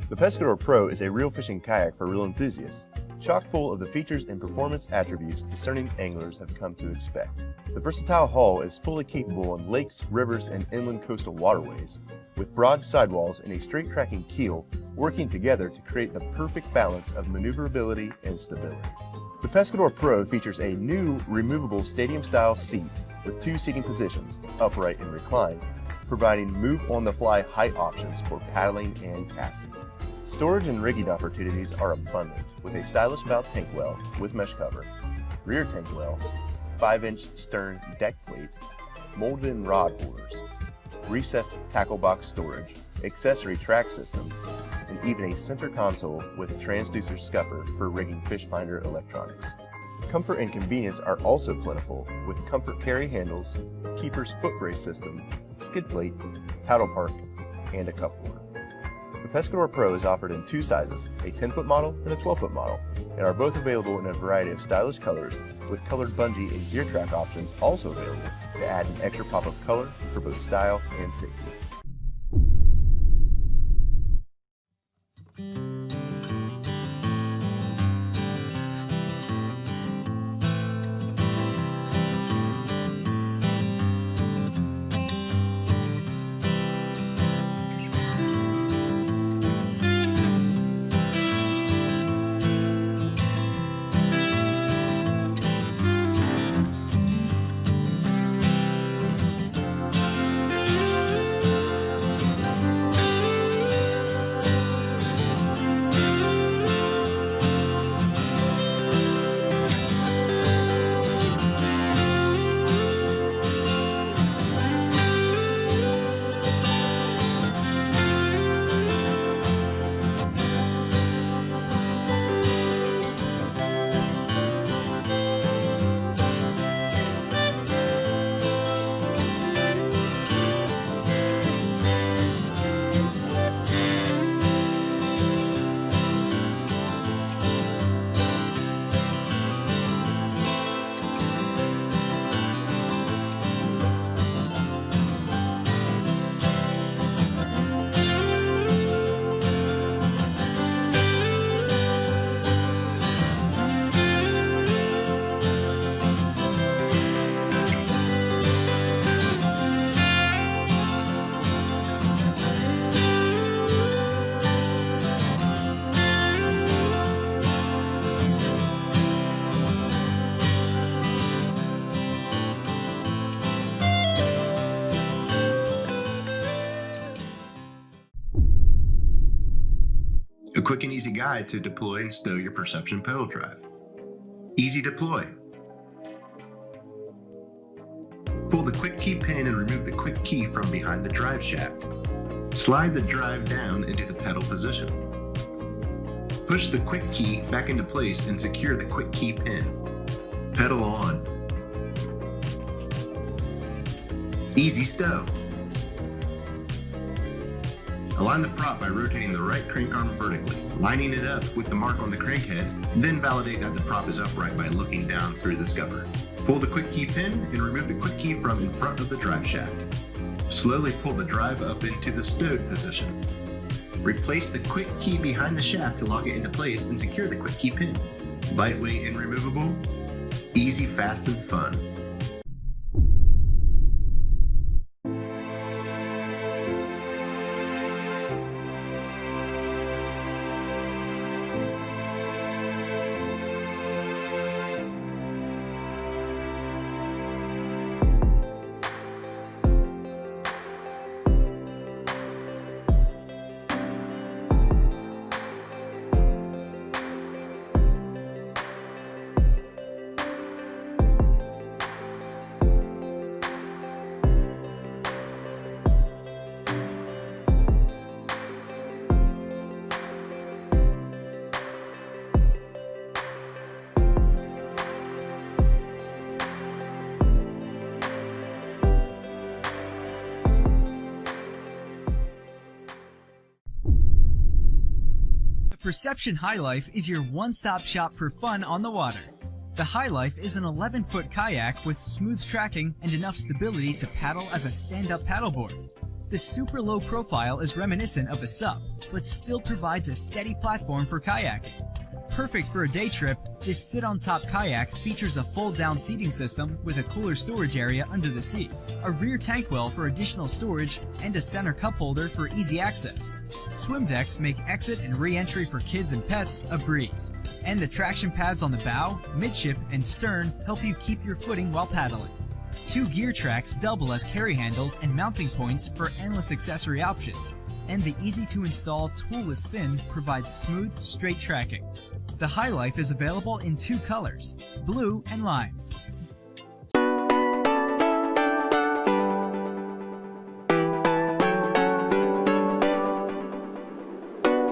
The Pescador Pro is a reel fishing kayak for reel enthusiasts, chock full of the features and performance attributes discerning anglers have come to expect. The versatile hull is fully capable on lakes, rivers, and inland coastal waterways, with broad sidewalls and a straight tracking keel working together to create the perfect balance of maneuverability and stability. The Pescador Pro features a new removable stadium-style seat with 2 seating positions, upright and recline, providing move-on-the-fly height options for paddling and casting. Storage and rigging opportunities are abundant, with a stylish bow tank well with mesh cover, rear tank well, 5-inch stern deck plate, molded-in rod holders, recessed tackle box storage, accessory track system, and even a center console with a transducer scupper for rigging fish finder electronics. Comfort and convenience are also plentiful, with comfort carry handles, keeper's foot brace system, skid plate, paddle park, and a cup holder. The Pescador Pro is offered in 2 sizes, a 10-foot model and a 12-foot model, and are both available in a variety of stylish colors, with colored bungee and gear track options also available to add an extra pop of color for both style and safety. A quick and easy guide to deploy and stow your Perception pedal drive. Easy deploy. Pull the quick key pin and remove the quick key from behind the drive shaft. Slide the drive down into the pedal position. Push the quick key back into place and secure the quick key pin. Pedal on. Easy stow. Align the prop by rotating the right crank arm vertically, lining it up with the mark on the crankhead, then validate that the prop is upright by looking down through the scupper. Pull the quick key pin and remove the quick key from in front of the drive shaft. Slowly pull the drive up into the stowed position. Replace the quick key behind the shaft to lock it into place and secure the quick key pin. Lightweight and removable, easy, fast, and fun. Perception High Life is your one-stop shop for fun on the water. The High Life is an 11-foot kayak with smooth tracking and enough stability to paddle as a stand-up paddleboard. The super low profile is reminiscent of a SUP, but still provides a steady platform for kayaking. Perfect for a day trip, this sit-on-top kayak features a fold-down seating system with a cooler storage area under the seat, a rear tank well for additional storage, and a center cup holder for easy access. Swim decks make exit and re-entry for kids and pets a breeze, and the traction pads on the bow, midship, and stern help you keep your footing while paddling. 2 gear tracks double as carry handles and mounting points for endless accessory options, and the easy-to-install toolless fin provides smooth, straight tracking. The High Life is available in 2 colors, blue and lime.